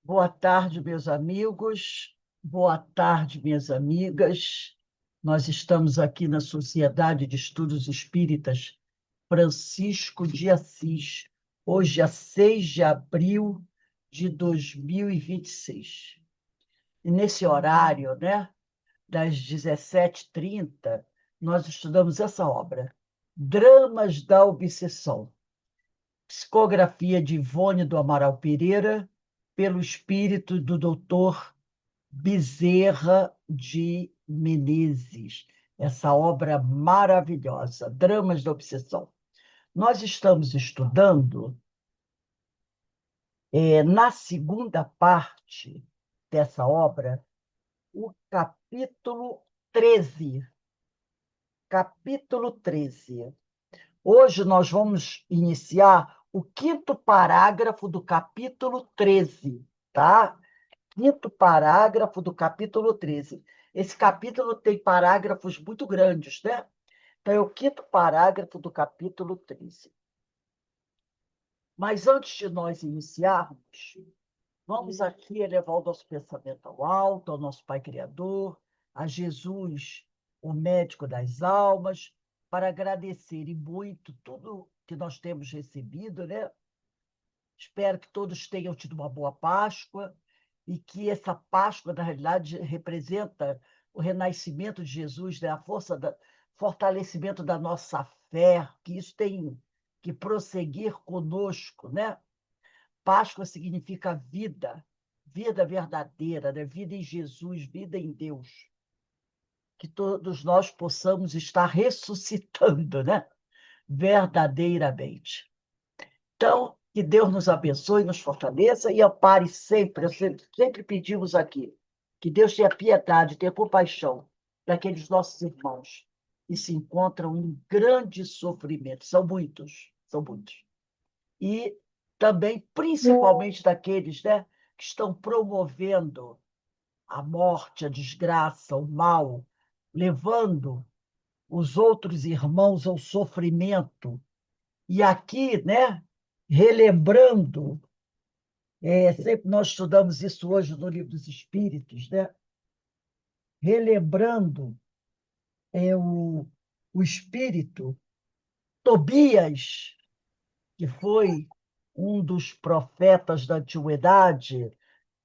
Boa tarde, meus amigos. Boa tarde, minhas amigas. Nós estamos aqui na Sociedade de Estudos Espíritas Francisco de Assis, hoje é 6 de abril de 2026. E nesse horário, né, das 17h30, nós estudamos essa obra, Dramas da Obsessão, psicografia de Ivone do Amaral Pereira, pelo espírito do doutor Bezerra de Menezes, essa obra maravilhosa, Dramas da Obsessão. Nós estamos estudando, na segunda parte dessa obra, o capítulo 13. Capítulo 13. Hoje nós vamos iniciar o quinto parágrafo do capítulo 13, tá? Quinto parágrafo do capítulo 13. Esse capítulo tem parágrafos muito grandes, né? Então, é o quinto parágrafo do capítulo 13. Mas antes de nós iniciarmos, vamos aqui elevar o nosso pensamento ao alto, ao nosso Pai Criador, a Jesus, o médico das almas, para agradecer e muito tudo que nós temos recebido, né? Espero que todos tenham tido uma boa Páscoa e que essa Páscoa, na realidade, representa o renascimento de Jesus, né? A força da fortalecimento da nossa fé, que isso tem que prosseguir conosco, né? Páscoa significa vida, vida verdadeira, né? Vida em Jesus, vida em Deus. Que todos nós possamos estar ressuscitando, né? Verdadeiramente. Então, que Deus nos abençoe, nos fortaleça e ampare sempre, sempre pedimos aqui, que Deus tenha piedade, tenha compaixão daqueles nossos irmãos que se encontram em grande sofrimento. São muitos, são muitos. E também, principalmente daqueles, né, que estão promovendo a morte, a desgraça, o mal, levando os outros irmãos ao sofrimento. E aqui, né, relembrando, sempre nós estudamos isso hoje no Livro dos Espíritos, né? Relembrando o espírito Tobias, que foi um dos profetas da antiguidade,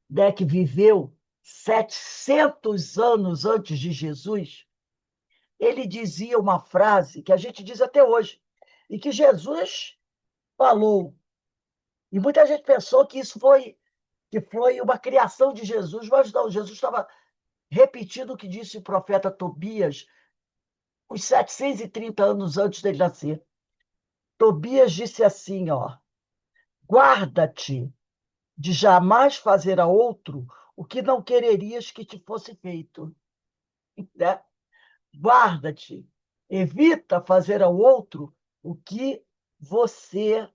né, que viveu 700 anos antes de Jesus. Ele dizia uma frase que a gente diz até hoje, e que Jesus falou. E muita gente pensou que foi uma criação de Jesus, mas não, Jesus estava repetindo o que disse o profeta Tobias, uns 730 anos antes dele nascer. Tobias disse assim, ó: guarda-te de jamais fazer a outro o que não quererias que te fosse feito. Né? Guarda-te, evita fazer ao outro o que você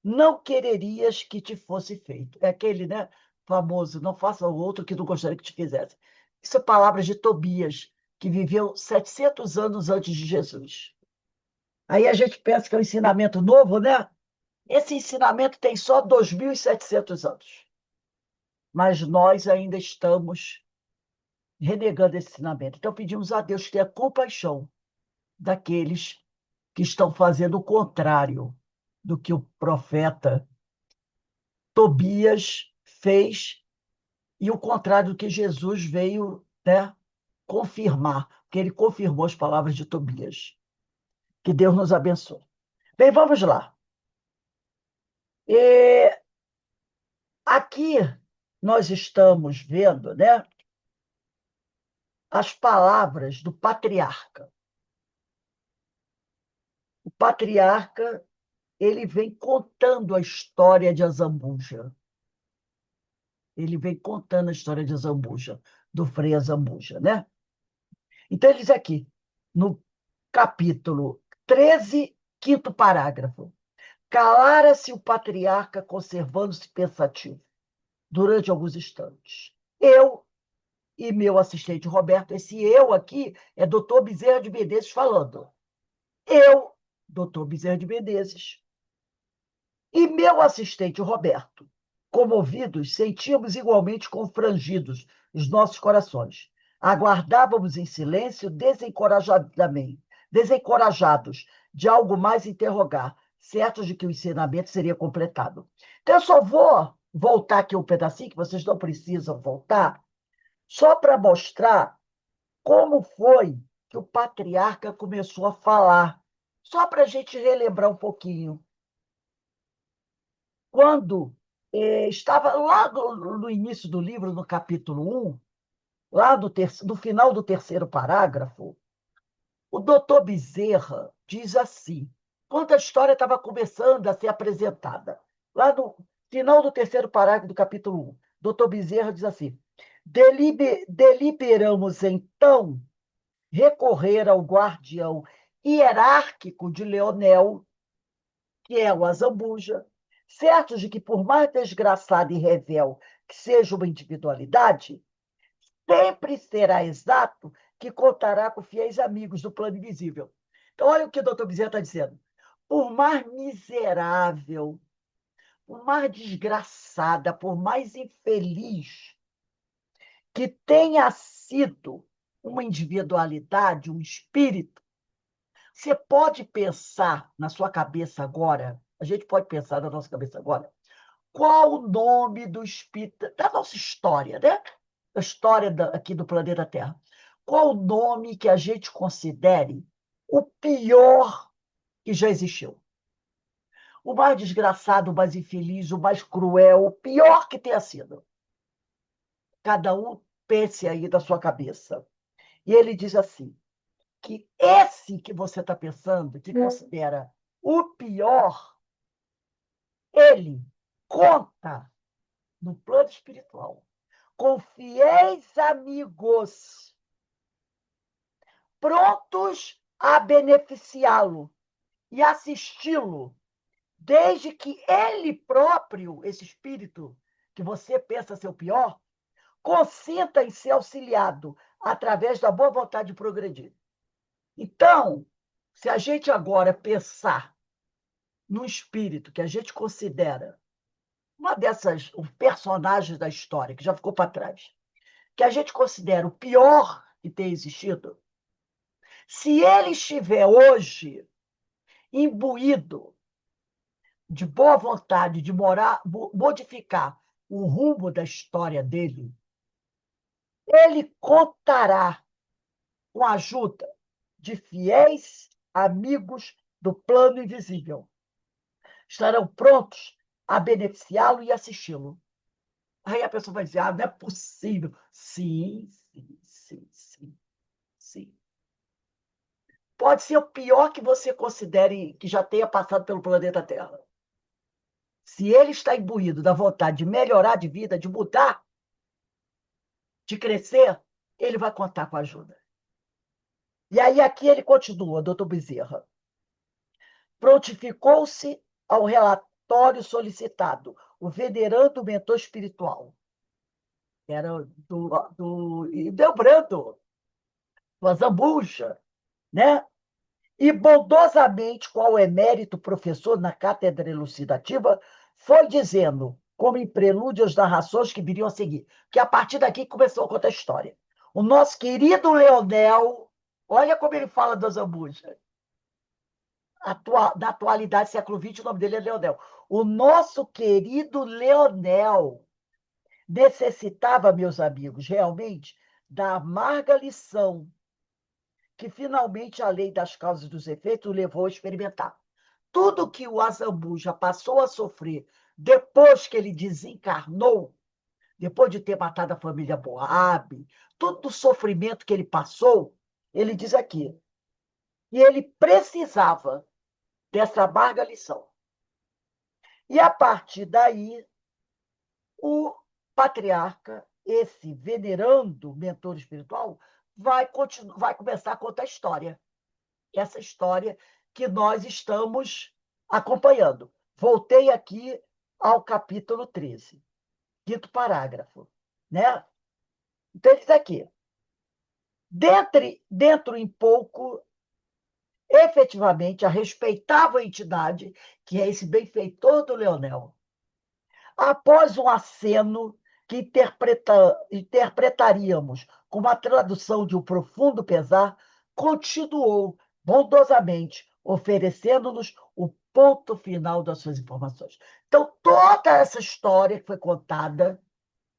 não quererias que te fosse feito. É aquele, né, famoso, não faça ao outro o que não gostaria que te fizesse. Isso é palavras de Tobias, que viveu 700 anos antes de Jesus. Aí a gente pensa que é um ensinamento novo, né? Esse ensinamento tem só 2.700 anos. Mas nós ainda estamos renegando esse ensinamento. Então pedimos a Deus que tenha compaixão daqueles que estão fazendo o contrário do que o profeta Tobias fez e o contrário do que Jesus veio, né, confirmar, porque ele confirmou as palavras de Tobias. Que Deus nos abençoe. Bem, vamos lá. E aqui nós estamos vendo, né, as palavras do patriarca. O patriarca, ele vem contando a história de Azambuja. Ele vem contando a história de Azambuja, do Frei Azambuja, né? Então, ele diz aqui, no capítulo 13, quinto parágrafo: calara-se o patriarca, conservando-se pensativo durante alguns instantes. Eu e meu assistente Roberto, esse eu aqui é doutor Bezerra de Menezes falando. Eu, doutor Bezerra de Menezes, e meu assistente Roberto, Comovidos, sentíamos igualmente confrangidos os nossos corações. Aguardávamos em silêncio, desencorajados de algo mais interrogar, certos de que o ensinamento seria completado. Então, eu só vou voltar aqui um pedacinho, que vocês não precisam voltar, só para mostrar como foi que o patriarca começou a falar. Só para a gente relembrar um pouquinho. Quando estava lá no início do livro, no capítulo 1, lá no final do terceiro parágrafo, o doutor Bezerra diz assim, quando a história estava começando a ser apresentada, lá no final do terceiro parágrafo do capítulo 1, doutor Bezerra diz assim, deliberamos então recorrer ao guardião hierárquico de Leonel, que é o Azambuja, certos de que, por mais desgraçado e revel que seja uma individualidade, sempre será exato que contará com fiéis amigos do plano invisível. Então, olha o que o doutor Bezerra está dizendo. Por mais miserável, por mais desgraçada, por mais infeliz que tenha sido uma individualidade, um espírito, você pode pensar na sua cabeça agora, a gente pode pensar na nossa cabeça agora, qual o nome do espírito, da nossa história, né? A história aqui do planeta Terra. Qual o nome que a gente considere o pior que já existiu? O mais desgraçado, o mais infeliz, o mais cruel, o pior que tenha sido. Cada um pense aí da sua cabeça. E ele diz assim, que esse que você está pensando, que considera o pior, ele conta no plano espiritual com fiéis amigos prontos a beneficiá-lo e assisti-lo, desde que ele próprio, esse espírito que você pensa ser o pior, consinta em ser auxiliado através da boa vontade de progredir. Então, se a gente agora pensar no espírito que a gente considera uma dessas personagens da história que já ficou para trás, que a gente considera o pior que tem existido, se ele estiver hoje imbuído de boa vontade de modificar o rumo da história dele, ele contará com a ajuda de fiéis amigos do plano invisível. Estarão prontos a beneficiá-lo e assisti-lo. Aí a pessoa vai dizer, não é possível. Sim, sim, sim, sim, sim. Pode ser o pior que você considere que já tenha passado pelo planeta Terra. Se ele está imbuído da vontade de melhorar de vida, de mudar, de crescer, ele vai contar com a ajuda. E aí aqui ele continua, doutor Bezerra. Prontificou-se ao relatório solicitado, o venerando mentor espiritual. Era do Hildebrando, do Azambuja, né? E bondosamente, qual emérito professor na cátedra elucidativa, foi dizendo, como em prelúdio às narrações que viriam a seguir, que a partir daqui começou a contar a história. O nosso querido Leonel, olha como ele fala do Zambuja, da atualidade, século XX, o nome dele é Leonel. O nosso querido Leonel necessitava, meus amigos, realmente, da amarga lição que finalmente a lei das causas e dos efeitos o levou a experimentar. Tudo que o Azambuja passou a sofrer depois que ele desencarnou, depois de ter matado a família Moab, todo o sofrimento que ele passou, ele diz aqui, e ele precisava dessa amarga lição. E a partir daí, o patriarca, esse venerando mentor espiritual, vai começar a contar a história. Essa história que nós estamos acompanhando. Voltei aqui ao capítulo 13, quinto parágrafo. Né? Então, ele diz aqui: dentro em pouco, efetivamente, a respeitável entidade, que é esse benfeitor do Leonel, Após um aceno que interpretaríamos como a tradução de um profundo pesar, continuou bondosamente oferecendo-nos o ponto final das suas informações. Então, toda essa história que foi contada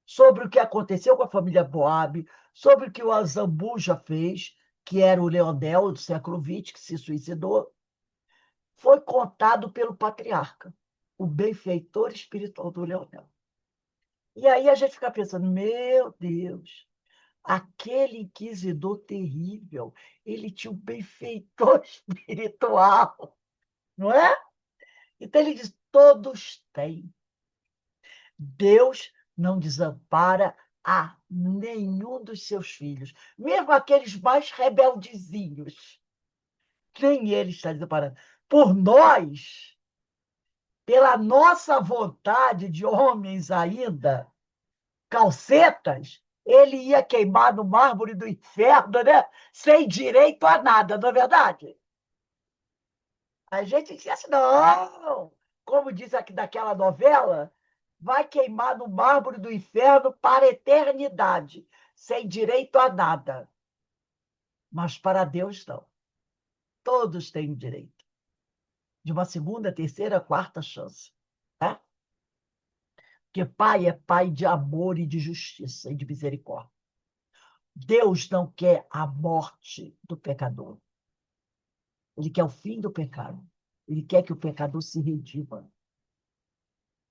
sobre o que aconteceu com a família Boab, sobre o que o Azambuja fez, que era o Leonel do século XX, que se suicidou, foi contado pelo patriarca, o benfeitor espiritual do Leonel. E aí a gente fica pensando, meu Deus, aquele inquisidor terrível, ele tinha um benfeitor espiritual, não é? Então ele diz, todos têm. Deus não desampara a nenhum dos seus filhos, mesmo aqueles mais rebeldezinhos. Nem ele está desamparando. Por nós, pela nossa vontade de homens ainda, calcetas, ele ia queimar no mármore do inferno, né? Sem direito a nada, não é verdade? A gente dizia assim, não, como diz aqui daquela novela, vai queimar no mármore do inferno para a eternidade, sem direito a nada. Mas para Deus, não. Todos têm direito de uma segunda, terceira, quarta chance. Né? Porque pai é pai de amor e de justiça e de misericórdia. Deus não quer a morte do pecador. Ele quer o fim do pecado. Ele quer que o pecador se redima.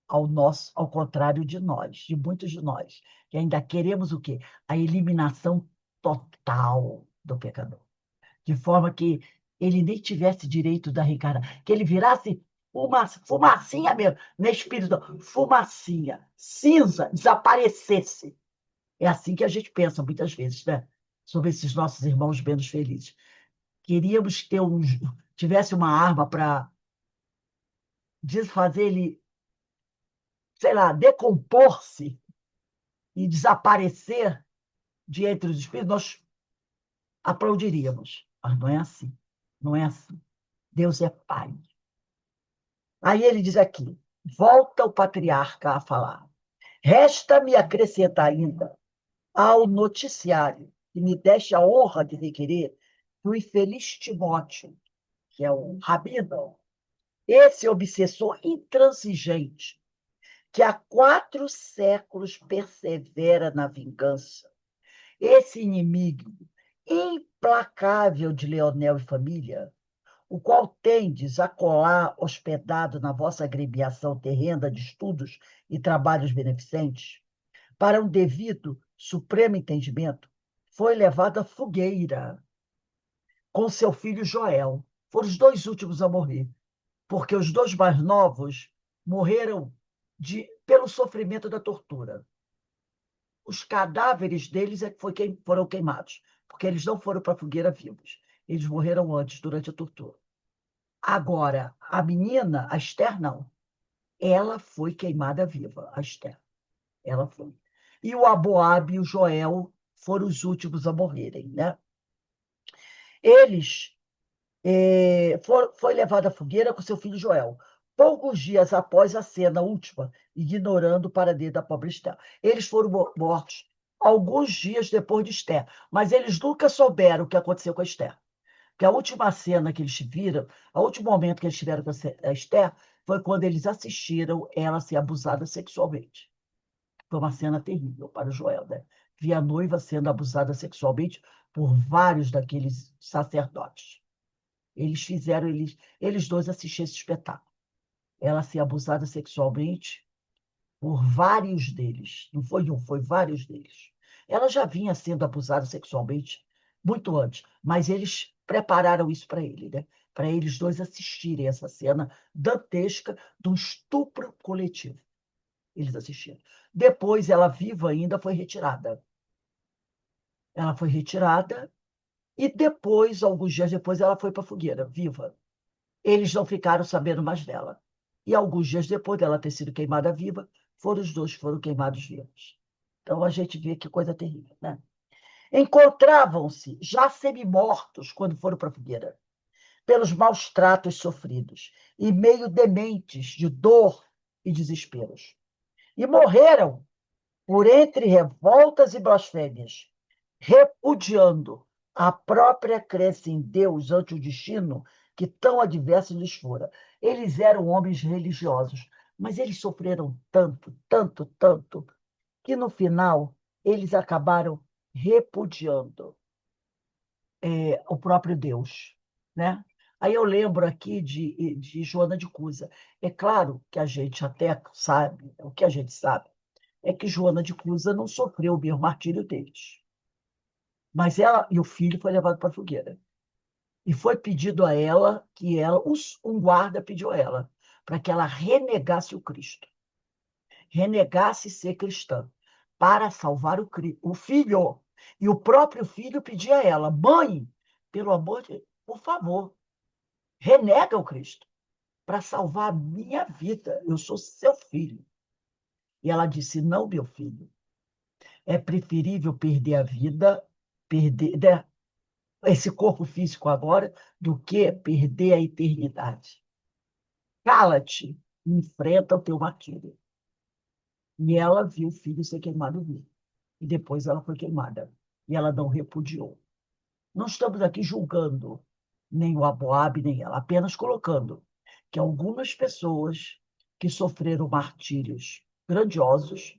Ao contrário de nós, de muitos de nós, que ainda queremos o quê? A eliminação total do pecador. De forma que ele nem tivesse direito da reencarnação, que ele virasse uma fumacinha mesmo, não é espírito, não, fumacinha, cinza, desaparecesse. É assim que a gente pensa muitas vezes, né? Sobre esses nossos irmãos menos felizes. Queríamos ter tivesse uma arma para desfazer ele, sei lá, decompor-se e desaparecer de entre os espíritos, nós aplaudiríamos. Mas não é assim. Não é assim. Deus é Pai. Aí ele diz aqui, volta o patriarca a falar. Resta-me acrescentar ainda ao noticiário que me deste a honra de requerer que o infeliz Timóteo, que é o rabino, esse obsessor intransigente, que há 4 séculos persevera na vingança, esse inimigo implacável de Leonel e família, o qual tendes a colar hospedado na vossa agremiação terrena de estudos e trabalhos beneficentes, para um devido supremo entendimento, foi levado à fogueira com seu filho Joel. Foram os 2 últimos a morrer, porque os 2 mais novos morreram pelo sofrimento da tortura. Os cadáveres deles foram queimados, porque eles não foram para a fogueira vivos. Eles morreram antes, durante a tortura. Agora, a menina, a Esther, não. Ela foi queimada viva, a Esther. Ela foi. E o Aboab e o Joel foram os últimos a morrerem, né? Eles foi levado à fogueira com seu filho Joel, poucos dias após a cena última, ignorando o paradeiro da pobre Esther. Eles foram mortos alguns dias depois de Esther, mas eles nunca souberam o que aconteceu com a Esther. Porque a última cena que eles viram, o último momento que eles tiveram com a Esther, foi quando eles assistiram ela ser abusada sexualmente. Foi uma cena terrível para o Joel, né? Vi a noiva sendo abusada sexualmente por vários daqueles sacerdotes. Eles dois assistiram esse espetáculo. Ela ser abusada sexualmente por vários deles. Não foi um, foi vários deles. Ela já vinha sendo abusada sexualmente muito antes, mas eles prepararam isso para ele, né? Para eles dois assistirem essa cena dantesca de um estupro coletivo. Eles assistiram. Depois, ela viva ainda foi retirada. Ela foi retirada e depois, alguns dias depois, ela foi para a fogueira, viva. Eles não ficaram sabendo mais dela. E alguns dias depois dela ter sido queimada viva, os dois foram queimados vivos. Então a gente vê que coisa terrível, né? Encontravam-se já semi-mortos quando foram para a fogueira, pelos maus tratos sofridos, e meio dementes de dor e desesperos. e morreram por entre revoltas e blasfêmias, repudiando a própria crença em Deus ante o destino que tão adverso lhes fora. Eles eram homens religiosos, mas eles sofreram tanto, tanto, tanto, que no final eles acabaram repudiando o próprio Deus, né? Aí eu lembro aqui de Joana de Cusa. É claro que a gente até sabe, o que a gente sabe é que Joana de Cusa não sofreu o mesmo martírio deles. Mas ela e o filho foi levado para a fogueira. E foi pedido a ela que um guarda pediu a ela para que ela renegasse o Cristo, renegasse ser cristã, para salvar o filho. E o próprio filho pedia a ela: mãe, pelo amor de Deus, por favor, renega o Cristo para salvar a minha vida. Eu sou seu filho. E ela disse: não, meu filho, é preferível perder a vida, perder, né, esse corpo físico agora, do que perder a eternidade. Cala-te, enfrenta o teu martírio. E ela viu o filho ser queimado vivo. E depois ela foi queimada. E ela não repudiou. Não estamos aqui julgando nem o Moabe, nem ela, apenas colocando que algumas pessoas que sofreram martírios grandiosos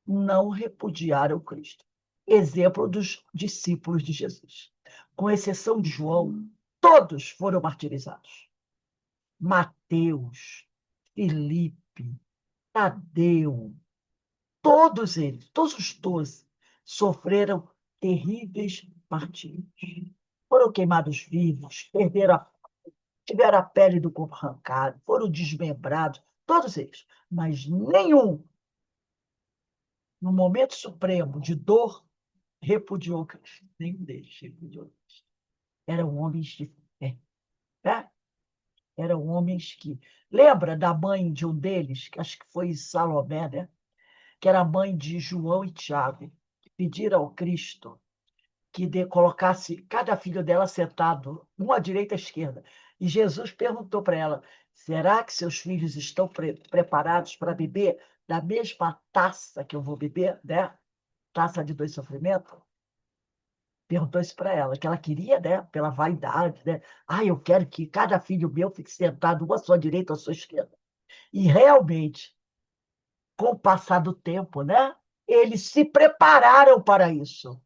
não repudiaram Cristo. Exemplo dos discípulos de Jesus. Com exceção de João, todos foram martirizados. Mateus, Filipe, Tadeu, todos eles, todos os 12, sofreram terríveis martírios. Foram queimados vivos, tiveram a pele do corpo arrancada, foram desmembrados, todos eles. Mas nenhum, no momento supremo de dor, repudiou Cristo. Nenhum deles repudiou Cristo. Eram homens de fé. Né? Eram homens que. Lembra da mãe de um deles, que acho que foi Salomé, né? Que era a mãe de João e Tiago, que pediram ao Cristo que colocasse cada filho dela sentado, um à direita e à esquerda. E Jesus perguntou para ela: será que seus filhos estão preparados para beber da mesma taça que eu vou beber, né? Taça de dois sofrimentos? Perguntou isso para ela, que ela queria, né, pela vaidade, né? Ah, eu quero que cada filho meu fique sentado, uma à sua direita, uma à sua esquerda. E realmente, com o passar do tempo, né, eles se prepararam para isso.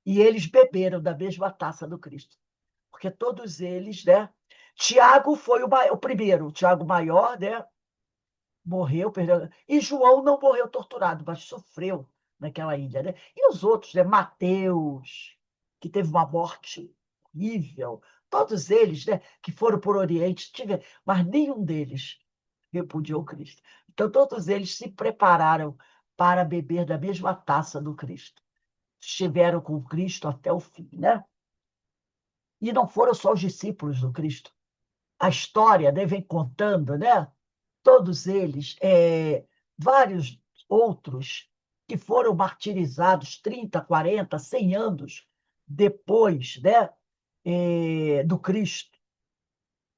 E eles beberam da mesma taça do Cristo. Porque todos eles, né? Tiago foi o primeiro, o Tiago maior, né? Morreu, perdeu. E João não morreu torturado, mas sofreu naquela ilha, né? E os outros, né? Mateus, que teve uma morte horrível, todos eles, né? Que foram por Oriente, mas nenhum deles repudiou Cristo. Então, todos eles se prepararam para beber da mesma taça do Cristo. Estiveram com Cristo até o fim, né? E não foram só os discípulos do Cristo. A história, né, vem contando, né? Todos eles, vários outros que foram martirizados 30, 40, 100 anos depois, né, do Cristo.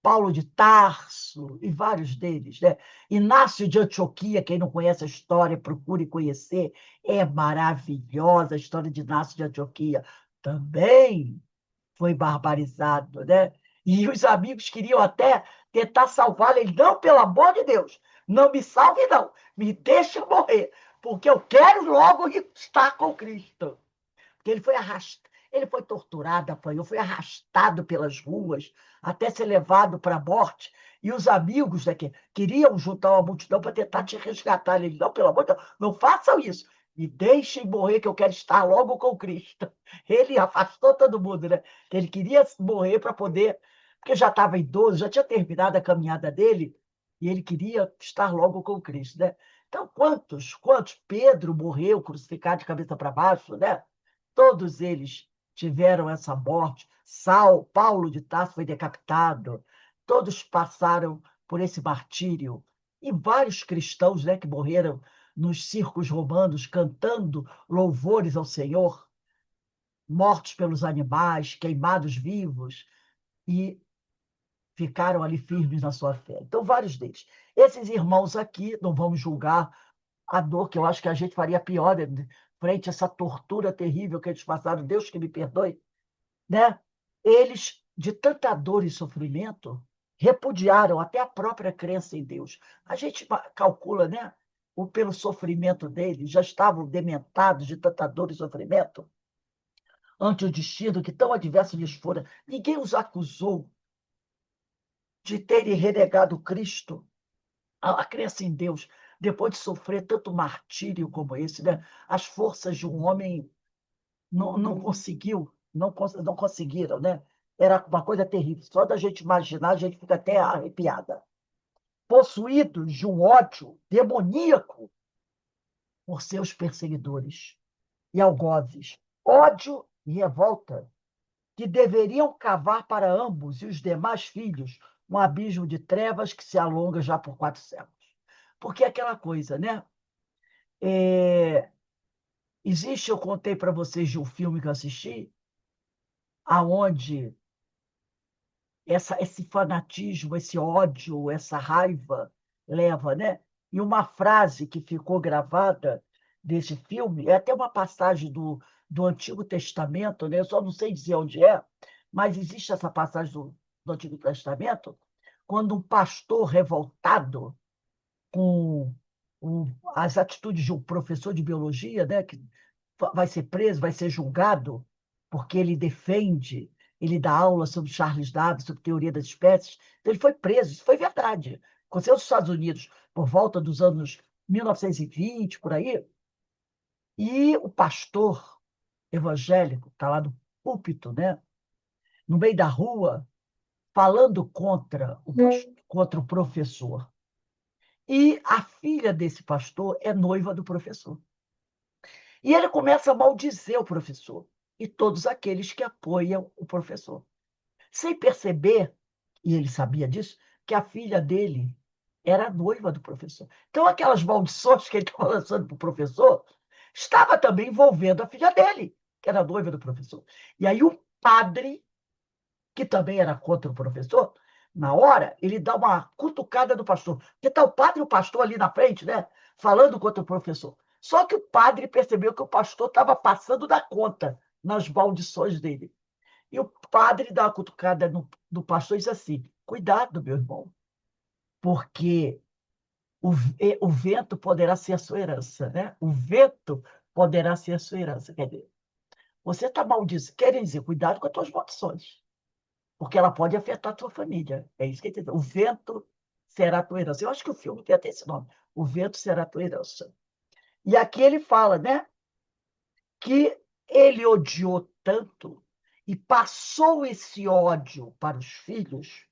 Paulo de Tarso e vários deles, né? Inácio de Antioquia, quem não conhece a história, procure conhecer, é maravilhosa a história de Inácio de Antioquia. Também foi barbarizado, né? E os amigos queriam até tentar salvá-lo. Ele, não, pelo amor de Deus, não me salve, não. Me deixe morrer, porque eu quero logo estar com Cristo. Porque ele foi torturado, apanhou, foi arrastado pelas ruas até ser levado para a morte. E os amigos, né, que queriam juntar uma multidão para tentar te resgatar. Ele, não, pelo amor de Deus, não façam isso. Me deixem morrer, que eu quero estar logo com Cristo. Ele afastou todo mundo, né? Ele queria morrer para poder, porque já estava idoso, já tinha terminado a caminhada dele, e ele queria estar logo com Cristo, né? Então, quantos? Pedro morreu crucificado de cabeça para baixo, né? Todos eles tiveram essa morte. Paulo de Tarso foi decapitado. Todos passaram por esse martírio. E vários cristãos, né, que morreram nos circos romanos cantando louvores ao Senhor, mortos pelos animais, queimados vivos, e ficaram ali firmes na sua fé. Então, vários deles. Esses irmãos aqui, não vamos julgar, a dor que eu acho que a gente faria pior, né, frente a essa tortura terrível que eles passaram, Deus que me perdoe, né? Eles, de tanta dor e sofrimento, repudiaram até a própria crença em Deus. A gente calcula, né? Pelo sofrimento deles, já estavam dementados de tanta dor e sofrimento ante o destino que tão adverso lhes fora. Ninguém os acusou de terem renegado Cristo, a crença em Deus, depois de sofrer tanto martírio como esse, né? As forças de um homem não conseguiu, não conseguiram, né? Era uma coisa terrível. Só da gente imaginar, a gente fica até arrepiada. Possuídos de um ódio demoníaco por seus perseguidores e algozes, ódio e revolta, que deveriam cavar para ambos e os demais filhos um abismo de trevas que se alonga já por 4 séculos. Porque é aquela coisa, né? É, existe, eu contei para vocês de um filme que eu assisti, aonde esse fanatismo, esse ódio, essa raiva leva, né? E uma frase que ficou gravada desse filme, é até uma passagem do Antigo Testamento, né? Eu só não sei dizer onde é, mas existe essa passagem do Antigo Testamento, quando um pastor revoltado com as atitudes de um professor de biologia, né, que vai ser preso, vai ser julgado, porque ele defende, ele dá aula sobre Charles Darwin, sobre teoria das espécies. Então, ele foi preso, isso foi verdade. Aconteceu nos Estados Unidos, por volta dos anos 1920, por aí, e o pastor evangélico está lá no púlpito, né, no meio da rua, falando contra o professor. E a filha desse pastor é noiva do professor. E ele começa a maldizer o professor e todos aqueles que apoiam o professor, sem perceber, e ele sabia disso, que a filha dele era a noiva do professor. Então, aquelas maldições que ele estava lançando para o professor estava também envolvendo a filha dele, que era a noiva do professor. E aí o padre, que também era contra o professor, na hora, ele dá uma cutucada no pastor. Porque está o padre e o pastor ali na frente, né? Falando contra o professor. Só que o padre percebeu que o pastor estava passando da conta nas maldições dele. E o padre dá uma cutucada no pastor e diz assim: cuidado, meu irmão, porque o vento poderá ser a sua herança, né? O vento poderá ser a sua herança. Quer dizer, você está maldito. Querem dizer, cuidado com as tuas maldições, porque ela pode afetar a tua família. É isso que ele diz. O vento será a tua herança. Eu acho que o filme tem até esse nome. O vento será a tua herança. E aqui ele fala, né, que ele odiou tanto e passou esse ódio para os filhos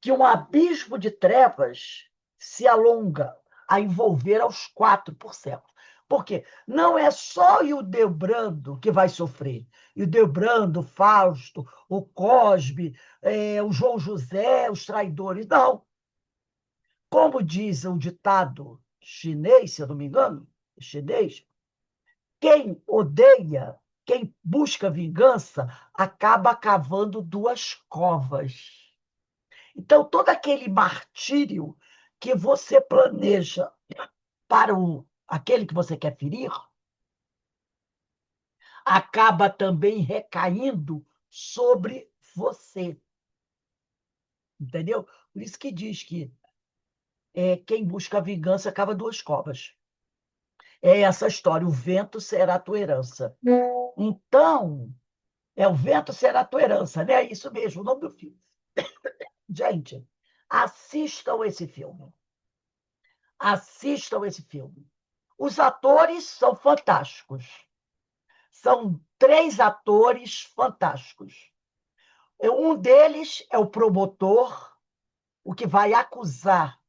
que um abismo de trevas se alonga a envolver aos 4%. Porque não é só o Hildebrando que vai sofrer. Hildebrando, Fausto, o Cosme, o João José, os traidores. Não. Como diz um ditado chinês, se eu não me engano, chinês, quem odeia, quem busca vingança, acaba cavando duas covas. Então, todo aquele martírio que você planeja para aquele que você quer ferir, acaba também recaindo sobre você. Entendeu? Por isso que diz que quem busca vingança acaba duas covas. É essa história, o vento será a tua herança. Então, o vento será a tua herança, né? É isso mesmo, o nome do filme. Gente, assistam esse filme. Assistam esse filme. Os atores são fantásticos. São três atores fantásticos. Um deles é o promotor, o que vai acusar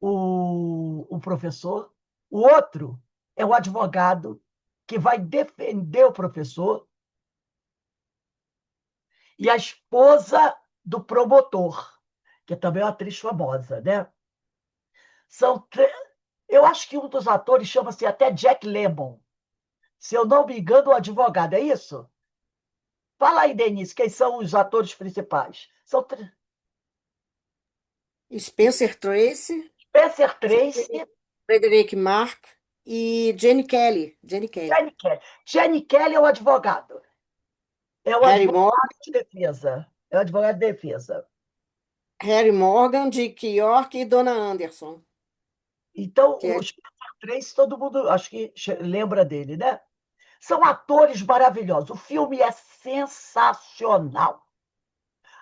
o professor. O outro é o advogado, que vai defender o professor. E a esposa do promotor, que também é uma atriz famosa, né? São Eu acho que um dos atores chama-se até Jack Lemmon. Se eu não me engano, o advogado, é isso? Fala aí, Denise, quem são os atores principais? São Spencer Tracy, Spencer Tracy Frederick Mark e Jenny Kelly. Jenny Kelly. Jenny Kelly. Jenny Kelly é o advogado. É o Harry advogado Morgan, de defesa. É o advogado de defesa. Harry Morgan, Dick York e Donna Anderson. Então, Que o é... Spencer Tracy, todo mundo acho que lembra dele, né? São atores maravilhosos. O filme é sensacional.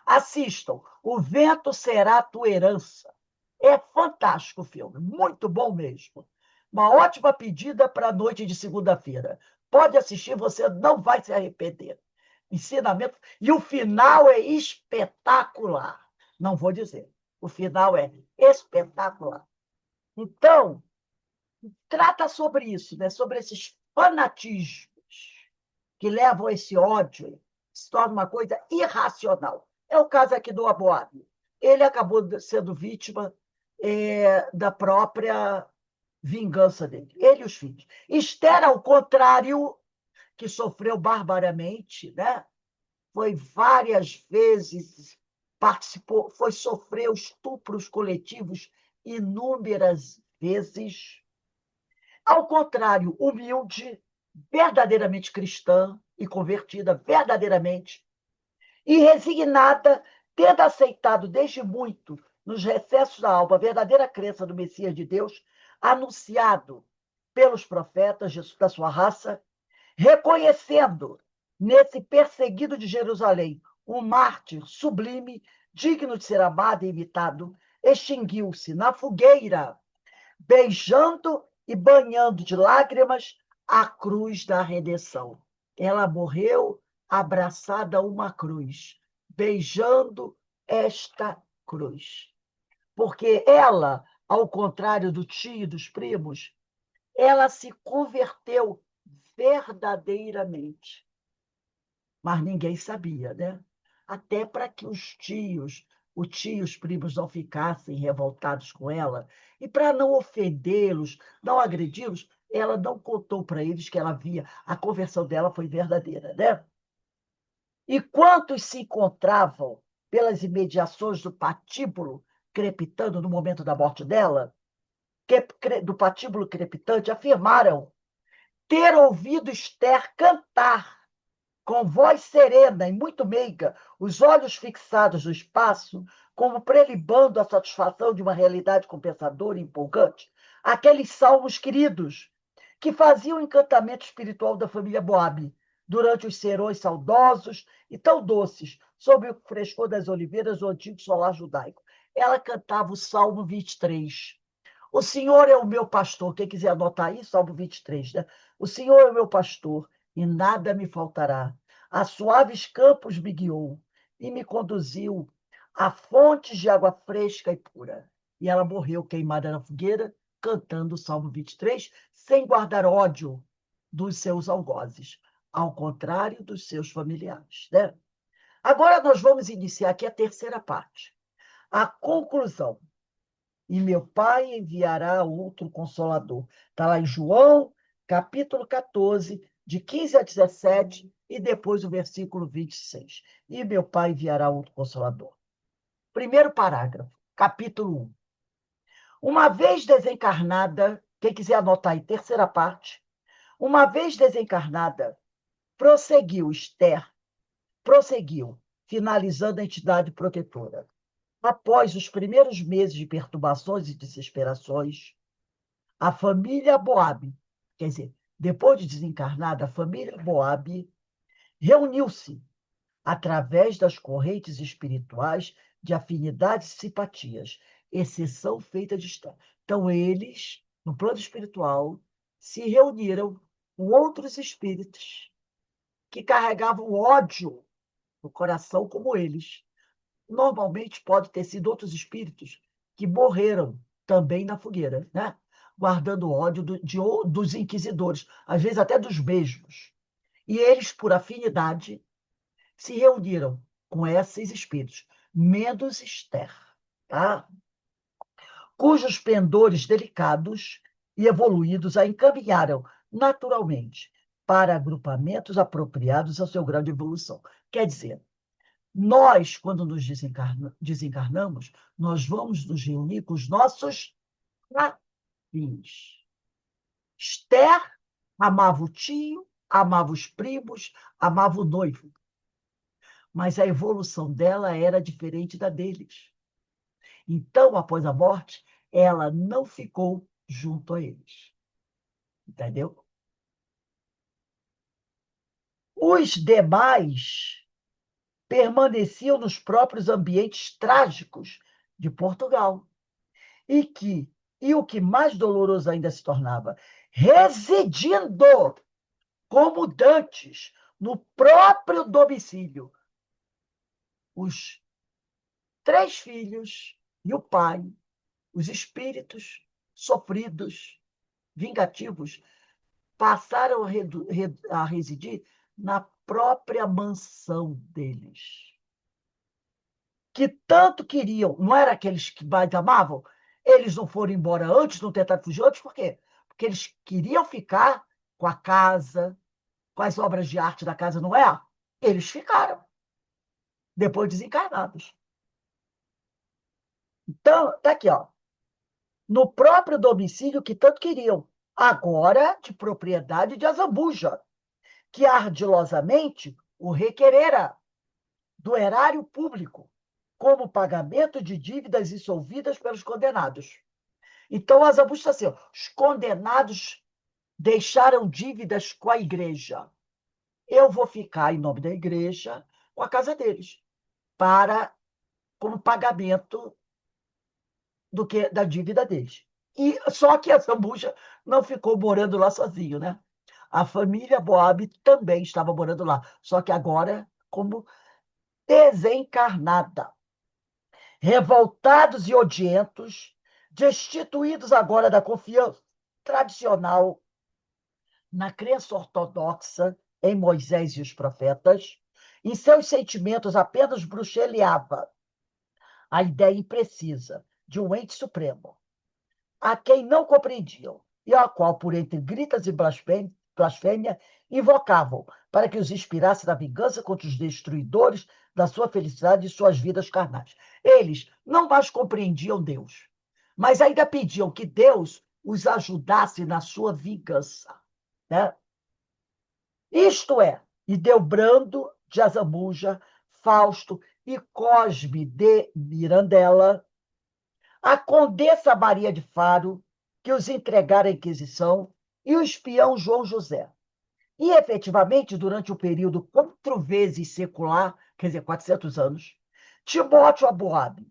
Assistam. O Vento Será Tua Herança. É fantástico o filme. Muito bom mesmo. Uma ótima pedida para a noite de segunda-feira. Pode assistir, você não vai se arrepender. Ensinamento. E o final é espetacular. Não vou dizer. O final é espetacular. Então, trata sobre isso, né? Sobre esses fanatismos que levam a esse ódio, se torna uma coisa irracional. É o caso aqui do Aboab. Ele acabou sendo vítima da própria vingança dele, ele e os filhos. Esther, ao contrário, que sofreu barbaramente, né? Foi várias vezes, participou, foi sofreu estupros coletivos inúmeras vezes. Ao contrário, humilde, verdadeiramente cristã e convertida verdadeiramente, e resignada, tendo aceitado desde muito, nos recessos da alma, a verdadeira crença do Messias de Deus, anunciado pelos profetas da sua raça, reconhecendo nesse perseguido de Jerusalém um mártir sublime, digno de ser amado e imitado, extinguiu-se na fogueira beijando e banhando de lágrimas a cruz da redenção. Ela morreu abraçada a uma cruz, beijando esta cruz. Porque ela, ao contrário do tio e dos primos, ela se converteu verdadeiramente, mas ninguém sabia, né? Até para que os tios primos não ficassem revoltados com ela, e para não ofendê-los, não agredi-los, ela não contou para eles que ela via, a conversão dela foi verdadeira, né? E quantos se encontravam pelas imediações do patíbulo crepitando no momento da morte dela, do patíbulo crepitante, afirmaram ter ouvido Esther cantar com voz serena e muito meiga, os olhos fixados no espaço, como prelibando a satisfação de uma realidade compensadora e empolgante, aqueles salmos queridos que faziam o encantamento espiritual da família Boab durante os serões saudosos e tão doces, sob o frescor das oliveiras do antigo solar judaico. Ela cantava o Salmo 23. O Senhor é o meu pastor. Quem quiser anotar aí, Salmo 23, né? O Senhor é o meu pastor e nada me faltará. A suaves campos me guiou e me conduziu a fontes de água fresca e pura. E ela morreu queimada na fogueira, cantando o Salmo 23, sem guardar ódio dos seus algozes, ao contrário dos seus familiares, né? Agora nós vamos iniciar aqui a terceira parte, a conclusão. E meu Pai enviará outro Consolador. Está lá em João, capítulo 14, de 15 a 17, e depois o versículo 26. E meu Pai enviará outro Consolador. Primeiro parágrafo, capítulo 1. Uma vez desencarnada, quem quiser anotar aí, terceira parte. Uma vez desencarnada, prosseguiu Esther, prosseguiu, finalizando a entidade protetora. Após os primeiros meses de perturbações e desesperações, a família Boab, quer dizer, depois de desencarnada, a família Boab reuniu-se através das correntes espirituais de afinidades e simpatias, exceção feita de estar. Então, eles, no plano espiritual, se reuniram com outros espíritos que carregavam ódio no coração como eles. Normalmente pode ter sido outros espíritos que morreram também na fogueira, né? Guardando ódio dos inquisidores, às vezes até dos mesmos. E eles, por afinidade, se reuniram com esses espíritos, menos Esther, tá? Cujos pendores delicados e evoluídos a encaminharam naturalmente para agrupamentos apropriados ao seu grau de evolução. Quer dizer, nós, quando nos desencarnamos, nós vamos nos reunir com os nossos fins. Esther amava o tio, amava os primos, amava o noivo. Mas a evolução dela era diferente da deles. Então, após a morte, ela não ficou junto a eles. Entendeu? Os demais permaneciam nos próprios ambientes trágicos de Portugal. E o que mais doloroso ainda se tornava, residindo como dantes no próprio domicílio. Os 3 filhos e o pai, os espíritos sofridos, vingativos, passaram a residir na própria mansão deles. Que tanto queriam, não era aqueles que mais amavam? Eles não foram embora antes, não tentaram fugir antes, por quê? Porque eles queriam ficar com a casa, com as obras de arte da casa, não é? Eles ficaram, depois desencarnados. Então, tá aqui, ó. No próprio domicílio que tanto queriam, agora de propriedade de Azambuja, que ardilosamente o requerera do erário público, como pagamento de dívidas insolvidas pelos condenados. Então, Azambuja está assim, ó, os condenados deixaram dívidas com a igreja. Eu vou ficar, em nome da igreja, com a casa deles, para como pagamento da dívida deles. E só que a Zambuja não ficou morando lá sozinho, né? A família Boab também estava morando lá, só que agora como desencarnada. Revoltados e odientos, destituídos agora da confiança tradicional na crença ortodoxa em Moisés e os profetas, em seus sentimentos apenas bruxeleava a ideia imprecisa de um ente supremo, a quem não compreendiam, e ao qual, por entre gritas e blasfêmia, invocavam para que os inspirasse na vingança contra os destruidores da sua felicidade e suas vidas carnais. Eles não mais compreendiam Deus, mas ainda pediam que Deus os ajudasse na sua vingança. Né? Isto é, Ildebrando de Azambuja, Fausto e Cosme de Mirandela, a condessa Maria de Faro, que os entregara à Inquisição, e o espião João José. E, efetivamente, durante o período 4 vezes secular, quer dizer, 400 anos, Timóteo Aboab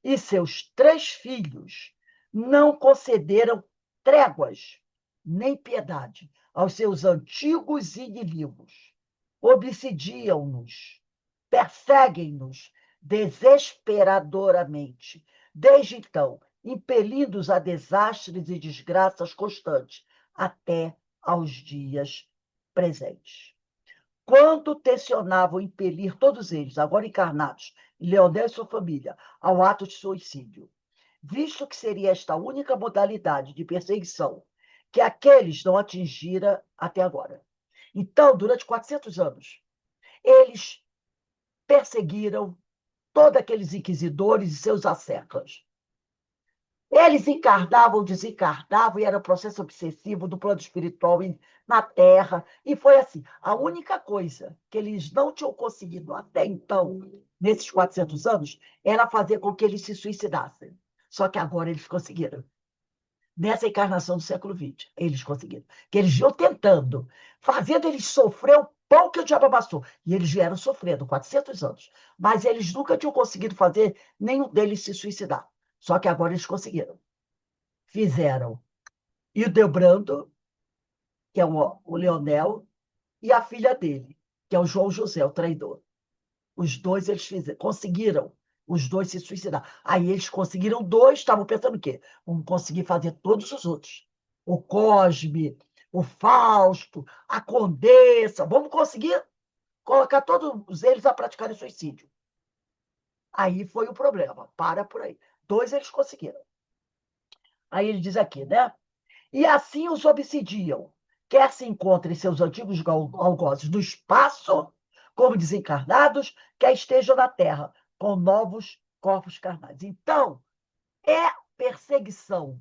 e seus 3 filhos não concederam tréguas nem piedade aos seus antigos inimigos. Obsidiam-nos, perseguem-nos desesperadoramente, desde então, impelindo-os a desastres e desgraças constantes, até aos dias presentes. Quando tensionavam impelir todos eles, agora encarnados, Leonel e sua família, ao ato de suicídio, visto que seria esta a única modalidade de perseguição que aqueles não atingira até agora. Então, durante 400 anos, eles perseguiram todos aqueles inquisidores e seus asseclas. Eles encarnavam, desencarnavam, e era um processo obsessivo do plano espiritual na Terra. E foi assim. A única coisa que eles não tinham conseguido até então, nesses 400 anos, era fazer com que eles se suicidassem. Só que agora eles conseguiram. Nessa encarnação do século XX, eles conseguiram. Que eles iam tentando, fazendo eles sofrer o pão que o diabo amassou. E eles vieram sofrendo 400 anos. Mas eles nunca tinham conseguido fazer nenhum deles se suicidar. Só que agora eles conseguiram. Fizeram Hildebrando, que é o Leonel, e a filha dele, que é o João José, o traidor. Os dois eles conseguiram os dois se suicidar. Aí eles conseguiram 2, estavam pensando o quê? Vamos conseguir fazer todos os outros. O Cosme, o Fausto, a Condessa, vamos conseguir colocar todos eles a praticarem suicídio. Aí foi o problema. Para por aí. 2 eles conseguiram. Aí ele diz aqui, né? E assim os obsidiam, quer se encontrem seus antigos algozes no espaço, como desencarnados, quer estejam na terra, com novos corpos carnais. Então, é perseguição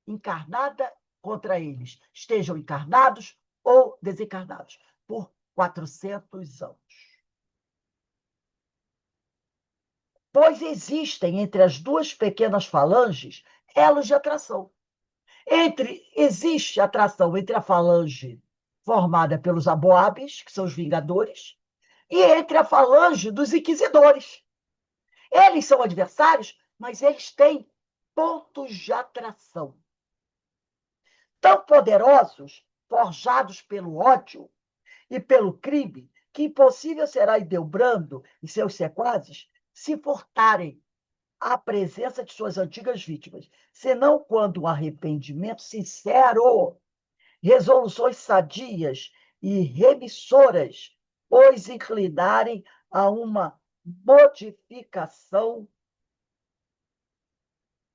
encarnada contra eles, estejam encarnados ou desencarnados, por 400 anos. Pois existem entre as duas pequenas falanges elos de atração. Existe atração entre a falange formada pelos aboabes, que são os vingadores, e entre a falange dos inquisidores. Eles são adversários, mas eles têm pontos de atração. Tão poderosos, forjados pelo ódio e pelo crime, que impossível será Hildebrando e seus sequazes se furtarem à presença de suas antigas vítimas, senão quando o arrependimento sincero, resoluções sadias e remissoras os inclinarem a uma modificação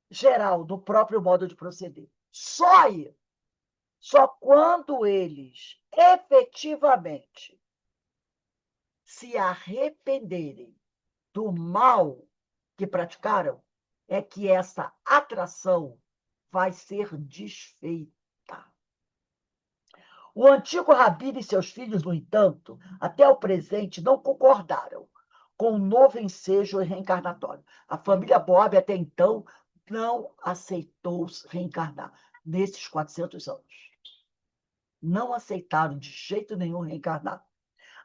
geral do próprio modo de proceder. Só aí, só quando eles efetivamente se arrependerem do mal que praticaram, é que essa atração vai ser desfeita. O antigo Rabino e seus filhos, no entanto, até o presente, não concordaram com o novo ensejo reencarnatório. A família Boab, até então, não aceitou reencarnar nesses 400 anos. Não aceitaram de jeito nenhum reencarnar.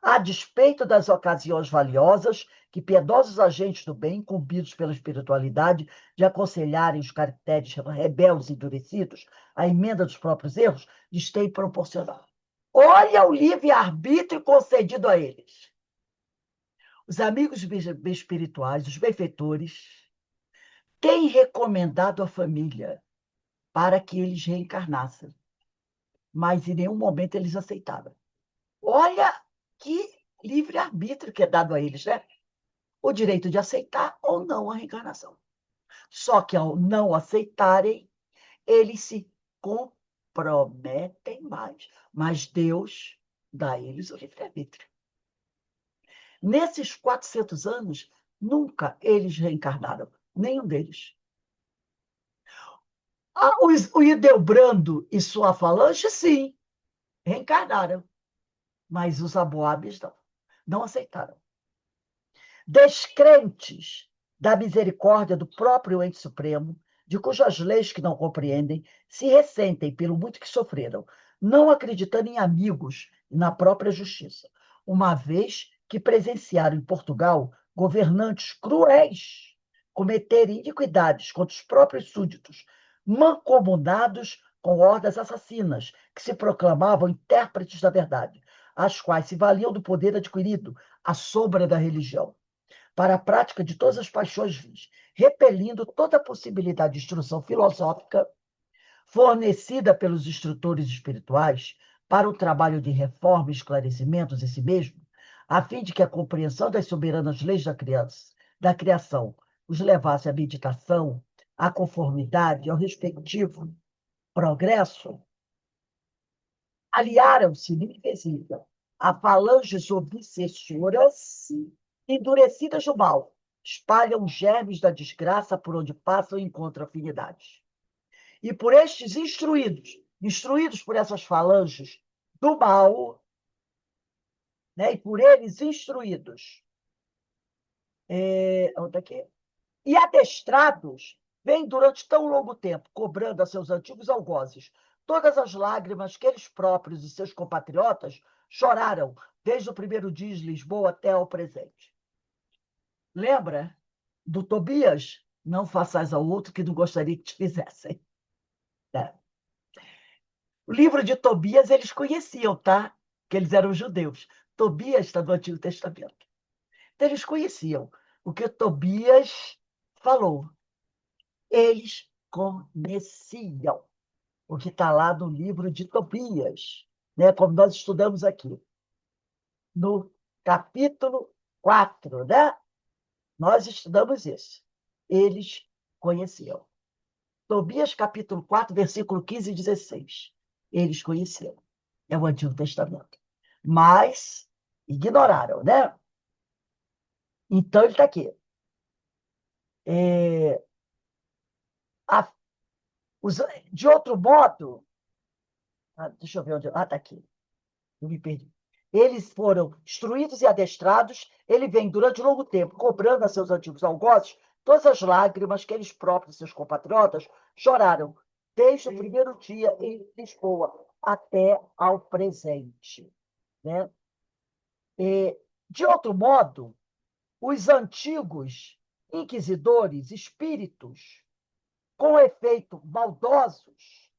A despeito das ocasiões valiosas que piedosos agentes do bem, incumbidos pela espiritualidade, de aconselharem os caracteres rebeldes e endurecidos à emenda dos próprios erros, lhes têm proporcionado. Olha o livre-arbítrio concedido a eles. Os amigos espirituais, os benfeitores, têm recomendado à família para que eles reencarnassem, mas em nenhum momento eles aceitaram. Olha que livre-arbítrio que é dado a eles, né? O direito de aceitar ou não a reencarnação. Só que ao não aceitarem, eles se comprometem mais. Mas Deus dá a eles o livre-arbítrio. Nesses 400 anos, nunca eles reencarnaram, nenhum deles. O Hildebrando e sua falange, sim, reencarnaram. Mas os aboabes não aceitaram. Descrentes da misericórdia do próprio ente supremo, de cujas leis que não compreendem, se ressentem pelo muito que sofreram, não acreditando em amigos e na própria justiça, uma vez que presenciaram em Portugal governantes cruéis cometerem iniquidades contra os próprios súditos, mancomunados com hordas assassinas que se proclamavam intérpretes da verdade, as quais se valiam do poder adquirido à sombra da religião para a prática de todas as paixões vis, repelindo toda a possibilidade de instrução filosófica fornecida pelos instrutores espirituais para o trabalho de reforma e esclarecimentos em si mesmo, a fim de que a compreensão das soberanas leis da criação os levasse à meditação, à conformidade, ao respectivo progresso, aliaram-se invisível a falanges obsessoras endurecidas do mal, espalham os germes da desgraça por onde passam e encontram afinidades. E por estes instruídos por essas falanges do mal, né, e por eles instruídos, onde é que é? E adestrados, vêm durante tão longo tempo cobrando a seus antigos algozes todas as lágrimas que eles próprios e seus compatriotas choraram desde o primeiro dia de Lisboa até ao presente. Lembra do Tobias? Não façais ao outro que não gostaria que te fizessem. É. O livro de Tobias eles conheciam, tá? Que eles eram judeus. Tobias está no Antigo Testamento. Então, eles conheciam o que Tobias falou. Eles conheciam o que está lá no livro de Tobias, né? Como nós estudamos aqui, no capítulo 4, né? Nós estudamos isso. Eles conheciam. Tobias, capítulo 4, versículo 15 e 16. Eles conheciam. É o Antigo Testamento. Mas ignoraram, né? Então, ele está aqui. A De outro modo, deixa eu ver onde. Está aqui. Eu me perdi. Eles foram instruídos e adestrados. Ele vem, durante longo tempo, cobrando a seus antigos algozes todas as lágrimas que eles próprios, seus compatriotas, choraram, desde o primeiro dia em Lisboa até ao presente. Né? De outro modo, os antigos inquisidores, espíritos, com efeito maldosos,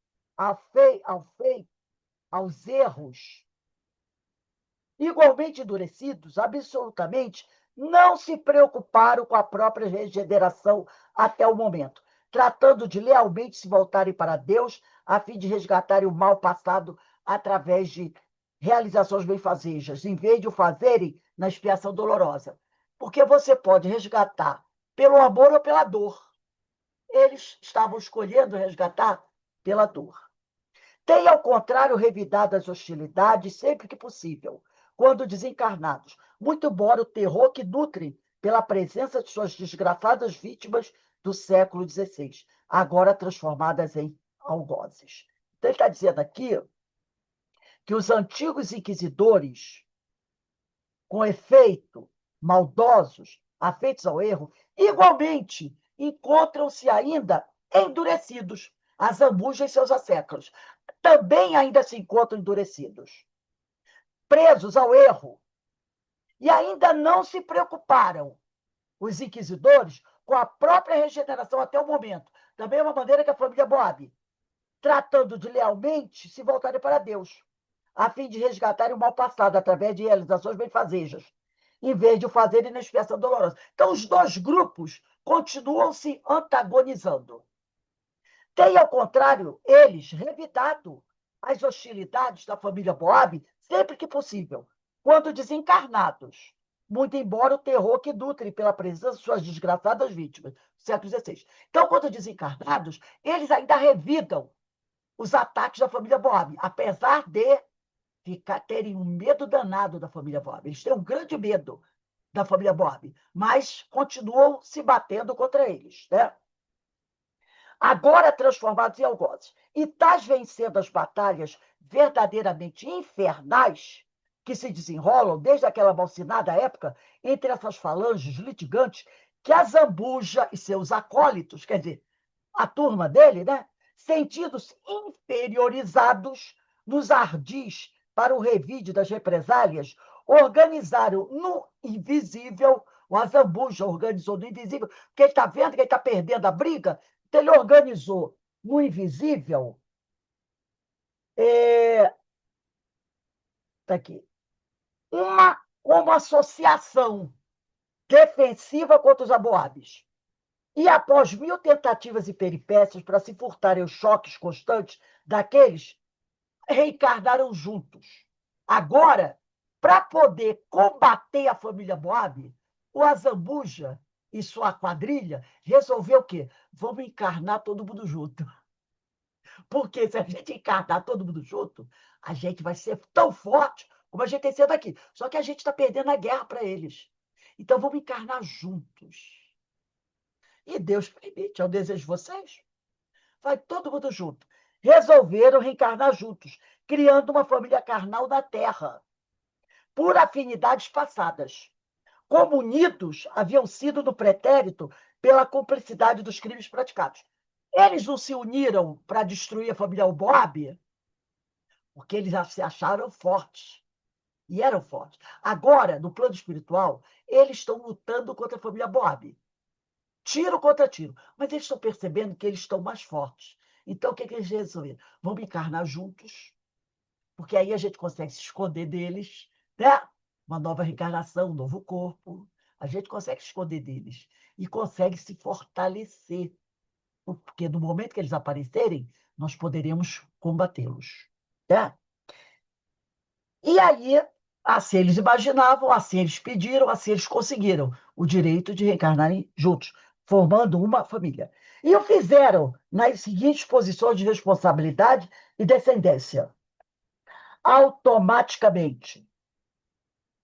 aos erros, igualmente endurecidos, absolutamente, não se preocuparam com a própria regeneração até o momento, tratando de lealmente se voltarem para Deus, a fim de resgatarem o mal passado através de realizações benfazejas, em vez de o fazerem na expiação dolorosa. Porque você pode resgatar pelo amor ou pela dor. Eles estavam escolhendo resgatar pela dor. Tem, ao contrário, revidado as hostilidades sempre que possível, quando desencarnados, muito embora o terror que nutrem pela presença de suas desgraçadas vítimas do século XVI, agora transformadas em algozes. Então, ele está dizendo aqui que os antigos inquisidores, com efeito, maldosos, afeitos ao erro, igualmente encontram-se ainda endurecidos, a Zambuja e seus asséculos. Também ainda se encontram endurecidos, presos ao erro, e ainda não se preocuparam, os inquisidores, com a própria regeneração até o momento, da mesma maneira que a família Boab, tratando de lealmente se voltarem para Deus, a fim de resgatarem o mal passado através de realizações benfazejas, em vez de o fazerem na expiação dolorosa. Então, os dois grupos continuam se antagonizando. Tem, ao contrário, eles revidado as hostilidades da família Boab sempre que possível, quando desencarnados, muito embora o terror que nutrem pela presença de suas desgraçadas vítimas, século XVI. Então, quando desencarnados, eles ainda revidam os ataques da família Boab, apesar de terem um medo danado da família Boab. Eles têm um grande medo da família Boab, mas continuam se batendo contra eles, né? Agora transformados em algozes. E tais vencendo as batalhas verdadeiramente infernais que se desenrolam desde aquela malsinada época entre essas falanges litigantes que a Zambuja e seus acólitos, quer dizer, a turma dele, né, sentindo-se inferiorizados nos ardis para o revide das represálias, organizaram no invisível, o Azambuja organizou no invisível, porque ele está vendo que ele está perdendo a briga, então ele organizou no invisível, tá aqui, uma associação defensiva contra os aboabes. E após 1000 tentativas e peripécias para se furtarem os choques constantes daqueles, reencarnaram juntos. Agora, para poder combater a família Moab, o Azambuja e sua quadrilha resolveu o quê? Vamos encarnar todo mundo junto. Porque se a gente encarnar todo mundo junto, a gente vai ser tão forte como a gente tem sido aqui. Só que a gente está perdendo a guerra para eles. Então vamos encarnar juntos. E Deus permite, é o desejo de vocês. Vai todo mundo junto. Resolveram reencarnar juntos, criando uma família carnal na Terra, por afinidades passadas. Como unidos haviam sido no pretérito pela cumplicidade dos crimes praticados. Eles não se uniram para destruir a família Moab, porque eles se acharam fortes. E eram fortes. Agora, no plano espiritual, eles estão lutando contra a família Moab. Tiro contra tiro. Mas eles estão percebendo que eles estão mais fortes. Então, o que eles resolveram? Vamos encarnar juntos, porque aí a gente consegue se esconder deles, né? Uma nova reencarnação, um novo corpo. A gente consegue se esconder deles e consegue se fortalecer, porque no momento que eles aparecerem, nós poderemos combatê-los. Né? E aí, assim eles imaginavam, assim eles pediram, assim eles conseguiram o direito de reencarnarem juntos, formando uma família. E o fizeram nas seguintes posições de responsabilidade e descendência. Automaticamente,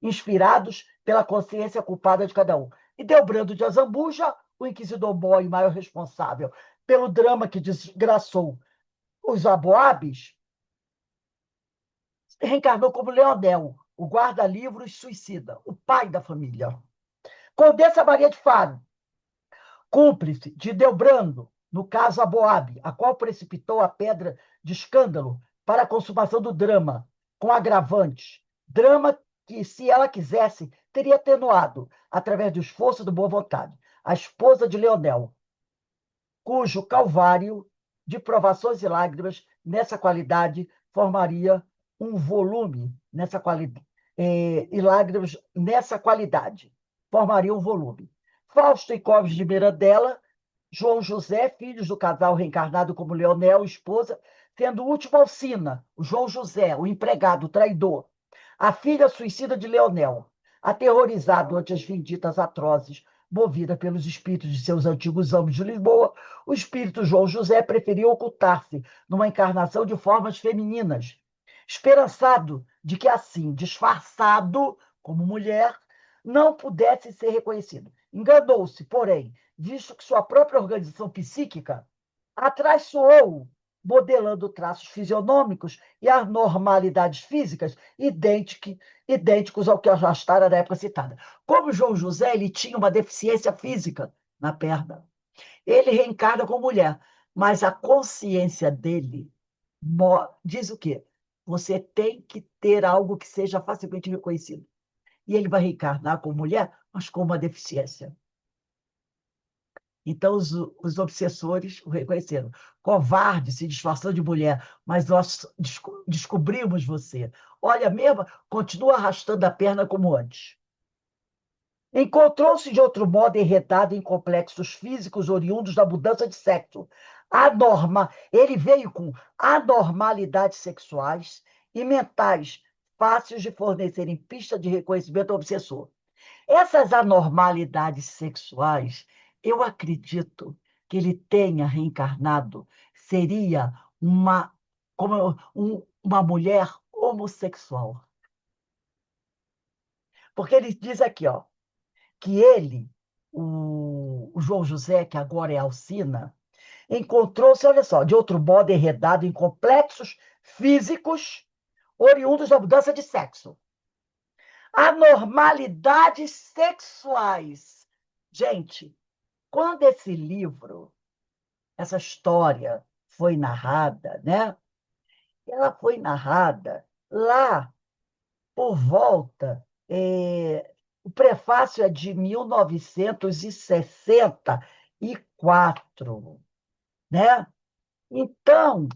inspirados pela consciência culpada de cada um. E deu brando de Azambuja, o inquisidor maior e maior responsável pelo drama que desgraçou os Aboabes, reencarnou como Leonel, o guarda-livros suicida, o pai da família. Condessa Maria de Faro, cúmplice de Delbrando, no caso Aboab, a qual precipitou a pedra de escândalo para a consumação do drama, com agravantes. Drama que, se ela quisesse, teria atenuado, através do esforço de boa vontade. A esposa de Leonel, cujo calvário de provações e lágrimas, nessa qualidade, formaria um volume, nessa qualidade, e lágrimas nessa qualidade, formaria um volume. Fausto e Clóvis de Mirandela, João José, filhos do casal reencarnado como Leonel, esposa, sendo o último Alcina, o João José, o empregado, o traidor, a filha suicida de Leonel, aterrorizado ante as vinditas atrozes, movida pelos espíritos de seus antigos amos de Lisboa, o espírito João José preferiu ocultar-se numa encarnação de formas femininas, esperançado de que assim, disfarçado como mulher, não pudesse ser reconhecido. Enganou-se, porém, visto que sua própria organização psíquica atraiçoou, modelando traços fisionômicos e anormalidades físicas idênticos ao que arrastara na época citada. Como João José, ele tinha uma deficiência física na perna. Ele reencarna como mulher, mas a consciência dele diz o quê? Você tem que ter algo que seja facilmente reconhecido. E ele vai reencarnar como mulher, mas com uma deficiência. Então, os obsessores o reconheceram. Covarde, se disfarçando de mulher, mas nós descobrimos você. Olha mesmo, continua arrastando a perna como antes. Encontrou-se de outro modo enredado em complexos físicos oriundos da mudança de sexo. Ele veio com anormalidades sexuais e mentais fáceis de fornecerem pista de reconhecimento ao obsessor. Essas anormalidades sexuais, eu acredito que ele tenha reencarnado, seria uma mulher homossexual. Porque ele diz aqui, ó, que ele, o João José, que agora é Alcina, encontrou-se, olha só, de outro modo enredado em complexos físicos oriundos da mudança de sexo. Anormalidades sexuais. Gente, quando esse livro, essa história foi narrada, né? Ela foi narrada lá por volta. O prefácio é de 1964, né? Então,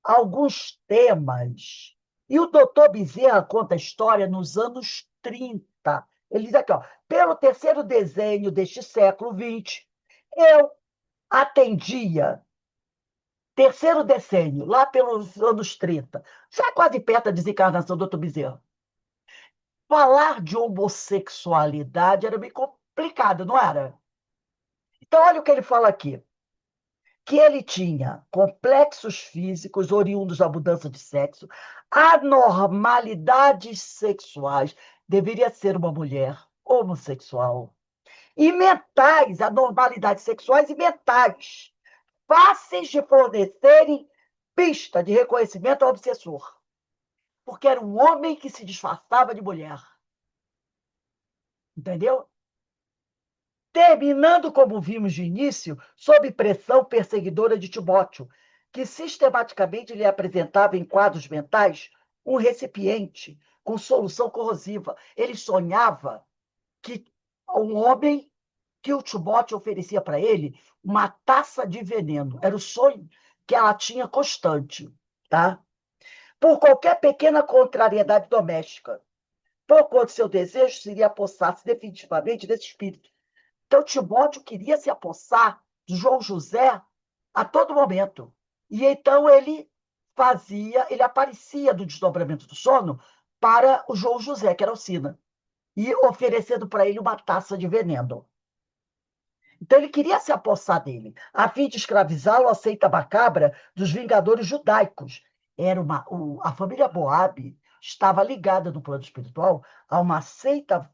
alguns temas. E o doutor Bezerra conta a história nos anos 30. Ele diz aqui, ó, pelo terceiro desenho deste século XX, eu atendia, terceiro decênio, lá pelos anos 30, já quase perto da desencarnação do doutor Bezerra. Falar de homossexualidade era meio complicado, não era? Então, olha o que ele fala aqui. Que ele tinha complexos físicos oriundos da mudança de sexo, anormalidades sexuais, deveria ser uma mulher homossexual, e mentais, anormalidades sexuais e mentais, fáceis de fornecerem pista de reconhecimento ao obsessor, porque era um homem que se disfarçava de mulher. Entendeu? Terminando, como vimos de início, sob pressão perseguidora de Timóteo, que sistematicamente lhe apresentava em quadros mentais um recipiente com solução corrosiva. Ele sonhava que um homem, que o Timóteo oferecia para ele uma taça de veneno. Era o sonho que ela tinha constante, tá? Por qualquer pequena contrariedade doméstica, por quanto seu desejo seria apossar-se definitivamente desse espírito. Então, Timóteo queria se apossar de João José a todo momento. E então ele aparecia do desdobramento do sono para o João José, que era Alcina, e oferecendo para ele uma taça de veneno. Então, ele queria se apossar dele, a fim de escravizá-lo à seita macabra dos vingadores judaicos. A família Boabe estava ligada no plano espiritual a uma seita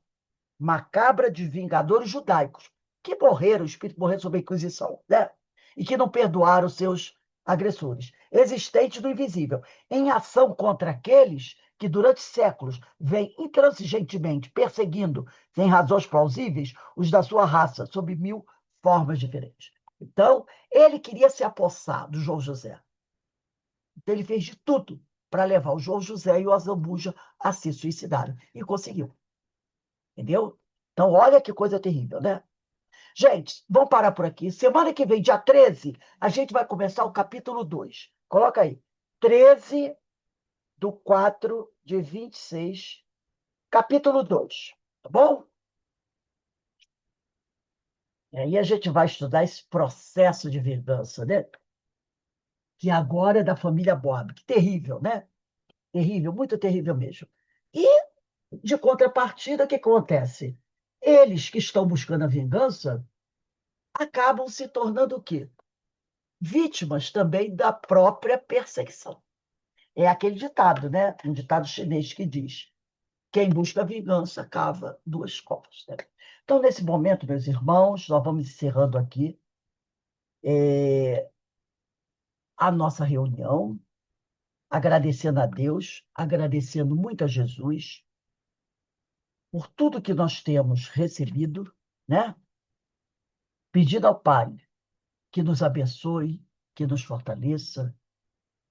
macabra de vingadores judaicos, que morreram, o espírito morreu sob a Inquisição, né? e que não perdoaram seus agressores, existentes no invisível, em ação contra aqueles que durante séculos vêm intransigentemente perseguindo, sem razões plausíveis, os da sua raça, sob 1000 formas diferentes. Então, ele queria se apossar do João José. Então, ele fez de tudo para levar o João José e o Azambuja a se suicidarem. E conseguiu. Entendeu? Então, olha que coisa terrível, né? Gente, vamos parar por aqui. Semana que vem, dia 13, a gente vai começar o capítulo 2. Coloca aí. 13/4/26, capítulo 2. Tá bom? E aí a gente vai estudar esse processo de vingança, né? Que agora é da família Bob. Que terrível, né? Terrível, muito terrível mesmo. E, de contrapartida, o que acontece? Eles que estão buscando a vingança acabam se tornando o quê? Vítimas também da própria perseguição. É aquele ditado, né? Um ditado chinês que diz: quem busca vingança cava duas covas. Né? Então, nesse momento, meus irmãos, nós vamos encerrando aqui a nossa reunião, agradecendo a Deus, agradecendo muito a Jesus por tudo que nós temos recebido, né? Pedindo ao Pai que nos abençoe, que nos fortaleça,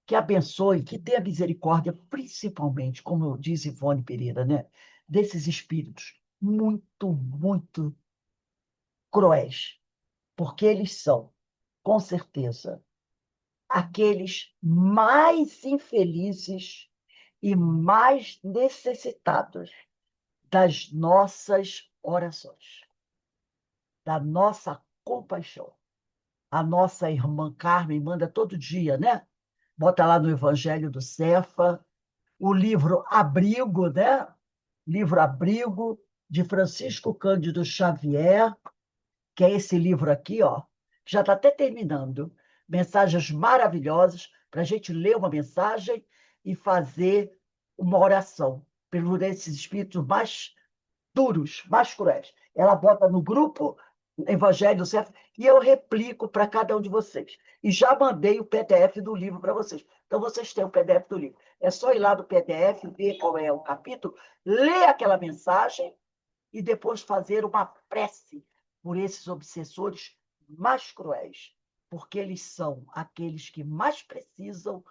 que abençoe, que tenha misericórdia, principalmente, como diz Ivone Pereira, né? Desses espíritos muito, muito cruéis, porque eles são, com certeza, aqueles mais infelizes e mais necessitados das nossas orações, da nossa compaixão. A nossa irmã Carmen manda todo dia, né? Bota lá no Evangelho do Cefa, o livro Abrigo, né? Livro Abrigo, de Francisco Cândido Xavier, que é esse livro aqui, ó, que já está até terminando. Mensagens maravilhosas para a gente ler uma mensagem e fazer uma oração por esses espíritos mais duros, mais cruéis. Ela bota no grupo Evangelho Certo e eu replico para cada um de vocês. E já mandei o PDF do livro para vocês. Então, vocês têm o PDF do livro. É só ir lá no PDF, ver qual é o capítulo, ler aquela mensagem e depois fazer uma prece por esses obsessores mais cruéis, porque eles são aqueles que mais precisam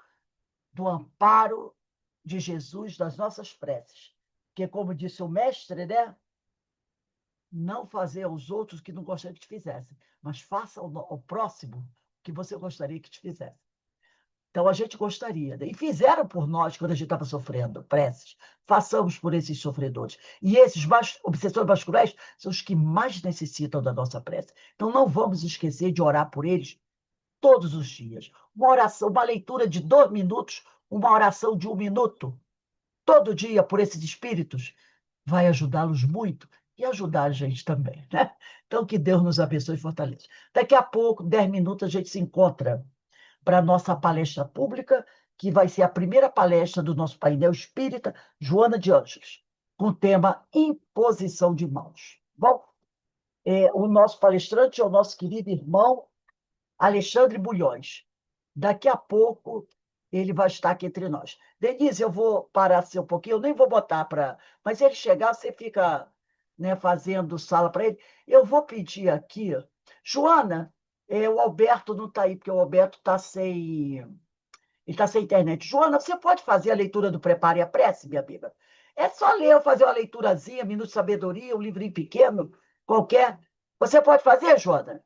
do amparo de Jesus das nossas preces. Porque, como disse o mestre, né? Não fazer aos outros o que não gostaria que te fizessem, mas faça ao próximo o que você gostaria que te fizesse. Então, a gente gostaria, né? E fizeram por nós quando a gente estava sofrendo, preces. Façamos por esses sofredores. E esses obsessores mais cruéis são os que mais necessitam da nossa prece. Então, não vamos esquecer de orar por eles todos os dias. Uma oração, uma leitura de 2 minutos, uma oração de 1 minuto, todo dia por esses espíritos, vai ajudá-los muito e ajudar a gente também, né? Então, que Deus nos abençoe e fortaleça. Daqui a pouco, 10 minutos, a gente se encontra para a nossa palestra pública, que vai ser a primeira palestra do nosso painel espírita, Joana de Ângeles, com o tema Imposição de Mãos. Bom, o nosso palestrante é o nosso querido irmão Alexandre Bulhões. Daqui a pouco ele vai estar aqui entre nós. Denise, eu vou parar assim um pouquinho, eu nem vou botar para. Mas ele chegar, você fica, né, fazendo sala para ele. Eu vou pedir aqui. Joana, o Alberto não está aí, porque o Alberto está sem. Ele está sem internet. Joana, você pode fazer a leitura do Prepare a Prece, minha amiga? É só ler, ou fazer uma leiturazinha, Minuto de Sabedoria, um livrinho pequeno, qualquer. Você pode fazer, Joana?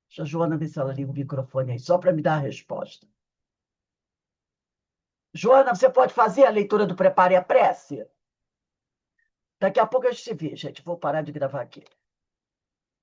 Deixa a Joana ver se ela liga o microfone aí, só para me dar a resposta. Joana, você pode fazer a leitura do Prepare a Prece? Daqui a pouco a gente se vê, gente. Vou parar de gravar aqui.